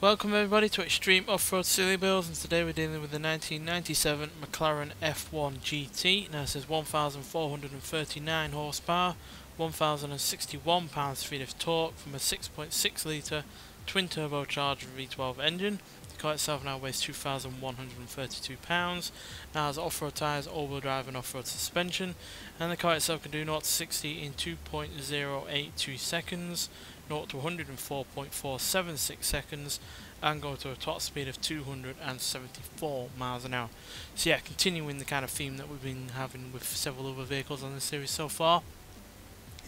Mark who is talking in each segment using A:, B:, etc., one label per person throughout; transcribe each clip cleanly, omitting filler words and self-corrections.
A: Welcome everybody to Extreme Off-Road Silly Bills, and today we're dealing with the 1997 McLaren F1 GT. Now it says 1,439 horsepower, 1,061 pounds-feet of torque from a 6.6 litre twin turbocharged V12 engine. The car itself now weighs 2,132 pounds. Now has off-road tyres, all-wheel drive and off-road suspension, and the car itself can do 0 to 60 in 2.082 seconds. 0 to 104.476 seconds, and go to a top speed of 274 miles an hour. So yeah, continuing the kind of theme that we've been having with several other vehicles on this series so far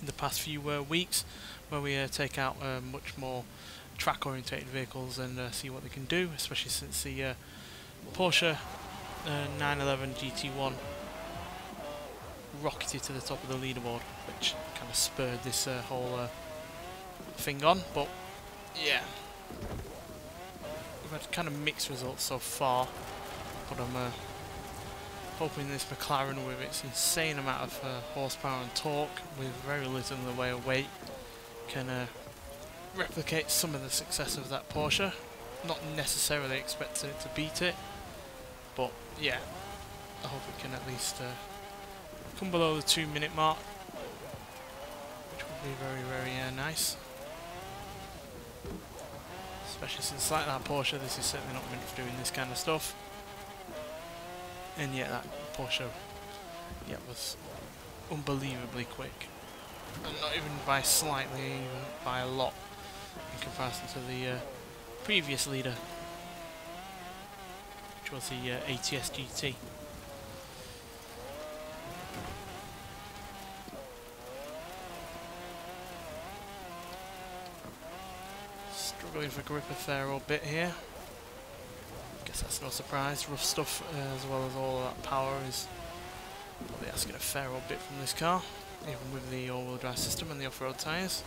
A: in the past few weeks, where we take out much more track orientated vehicles and see what they can do, especially since the Porsche 911 GT1 rocketed to the top of the leaderboard, which kind of spurred this whole thing on. But yeah, we've had kind of mixed results so far, but I'm hoping this McLaren, with its insane amount of horsepower and torque with very little in the way of weight, can replicate some of the success of that Porsche. Not necessarily expecting it to beat it, but yeah, I hope it can at least come below the 2-minute mark, which would be very, very nice. Especially since, like that Porsche, this is certainly not meant for doing this kind of stuff. And yet that Porsche, yeah, was unbelievably quick. And not even by slightly, even by a lot, in comparison to the previous leader, which was the ATS GT. Struggling for grip a fair old bit here. Guess that's no surprise. Rough stuff, as well as all of that power, is probably asking a fair old bit from this car, even with the all-wheel drive system and the off-road tyres.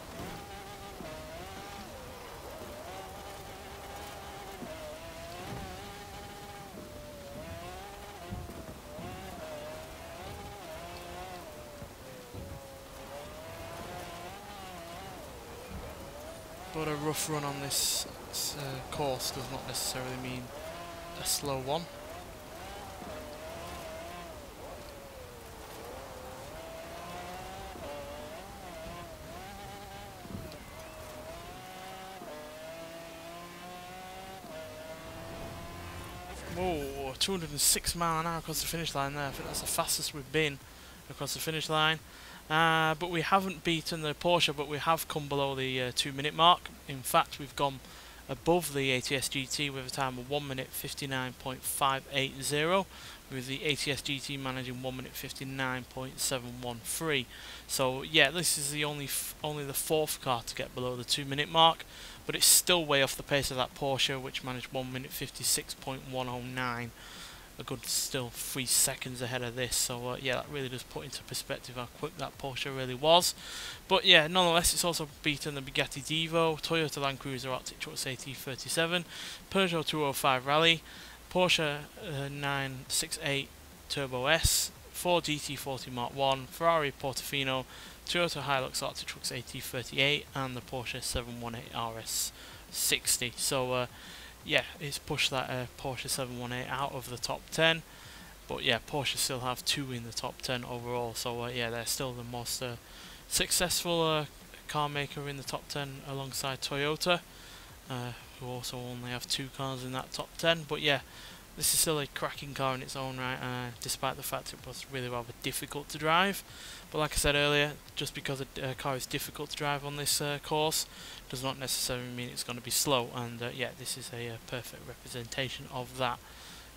A: But a rough run on this course does not necessarily mean a slow one. Whoa, 206 mile an hour across the finish line there. I think that's the fastest we've been across the finish line. But we haven't beaten the Porsche, but we have come below the 2-minute mark. In fact, we've gone above the ATS GT with a time of 1 minute 59.580, with the ATS GT managing 1 minute 59.713. So yeah, this is the only the fourth car to get below the 2-minute mark, but it's still way off the pace of that Porsche, which managed 1 minute 56.109. A good still 3 seconds ahead of this. So yeah, that really does put into perspective how quick that Porsche really was. But yeah, nonetheless, it's also beaten the Bugatti Divo, Toyota Land Cruiser Arctic Trucks AT37, Peugeot 205 Rally, Porsche 968 Turbo S, Ford GT40 Mark 1, Ferrari Portofino, Toyota Hilux Arctic Trucks AT38, and the Porsche 718 RS60. So yeah, it's pushed that Porsche 718 out of the top 10, but yeah, Porsche still have 2 in the top 10 overall. So yeah, they're still the most successful car maker in the top 10 alongside Toyota, who also only have 2 cars in that top 10. But yeah, this is still a cracking car in its own right, despite the fact it was really rather difficult to drive. But like I said earlier, just because a car is difficult to drive on this course does not necessarily mean it's going to be slow, and yeah, this is a perfect representation of that.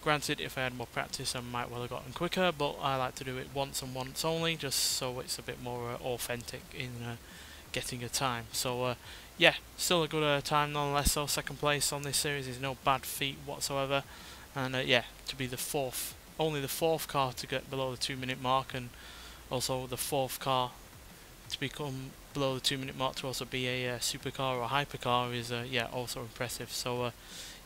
A: Granted, if I had more practice I might well have gotten quicker, but I like to do it once and once only, just so it's a bit more authentic in getting a time. So yeah, still a good time nonetheless. So second place on this series is no bad feat whatsoever, and yeah, to be only the fourth car to get below the 2-minute mark, and also the fourth car to become below the 2-minute mark to also be a supercar or a hypercar is yeah, also impressive. So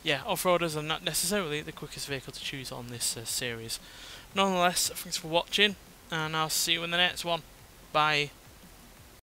A: yeah, off-roaders are not necessarily the quickest vehicle to choose on this series. Nonetheless, thanks for watching, and I'll see you in the next one. Bye.